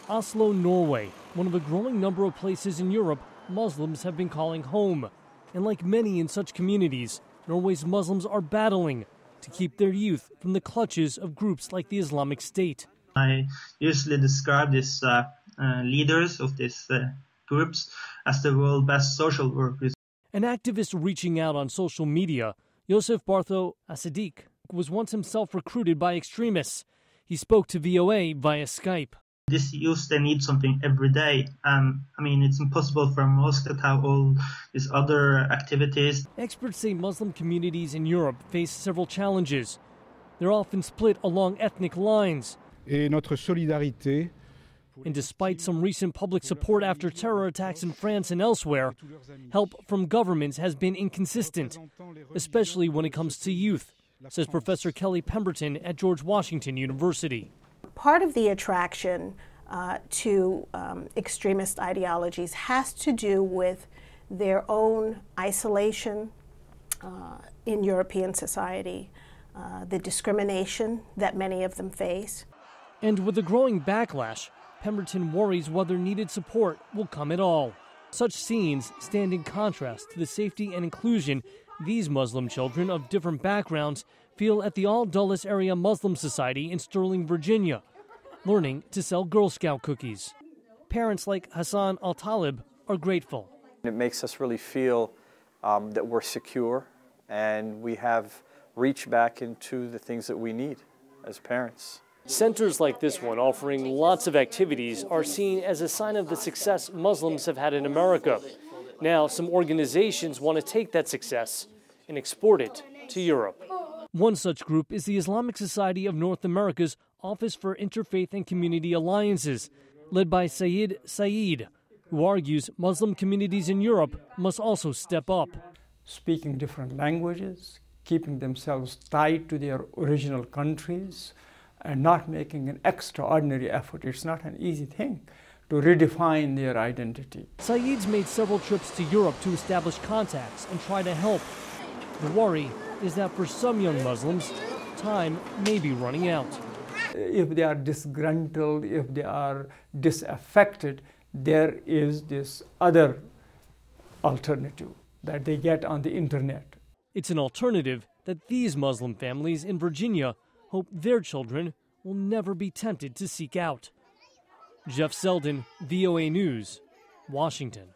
Oslo, Norway, one of a growing number of places in Europe Muslims have been calling home. And like many in such communities, Norway's Muslims are battling to keep their youth from the clutches of groups like the Islamic State. I usually describe these leaders of these groups as the world's best social workers. An activist reaching out on social media, Yosef Bartho Asidik, was once himself recruited by extremists. He spoke to VOA via Skype. This youth, they need something every day. It's impossible for most to have all these other activities. Experts say Muslim communities in Europe face several challenges. They're often split along ethnic lines. Et notre solidarité. And despite some recent public support after terror attacks in France and elsewhere, help from governments has been inconsistent, especially when it comes to youth, says Professor Kelly Pemberton at George Washington University. Part of the attraction to extremist ideologies has to do with their own isolation in European society, the discrimination that many of them face. And with the growing backlash, Pemberton worries whether needed support will come at all. Such scenes stand in contrast to the safety and inclusion these Muslim children of different backgrounds feel at the Al Dulles Area Muslim Society in Sterling, Virginia, learning to sell Girl Scout cookies. Parents like Hassan Al-Talib are grateful. It makes us really feel that we're secure and we have reached back into the things that we need as parents. Centers like this one, offering lots of activities, are seen as a sign of the success Muslims have had in America. Now, some organizations want to take that success and export it to Europe. One such group is the Islamic Society of North America's Office for Interfaith and Community Alliances, led by Sayyid Saeed, who argues Muslim communities in Europe must also step up. Speaking different languages, keeping themselves tied to their original countries, and not making an extraordinary effort. It's not an easy thing to redefine their identity. Saeed's made several trips to Europe to establish contacts and try to help. The worry is that for some young Muslims, time may be running out. If they are disgruntled, if they are disaffected, there is this other alternative that they get on the internet. It's an alternative that these Muslim families in Virginia hope their children will never be tempted to seek out. Jeff Seldin, VOA News, Washington.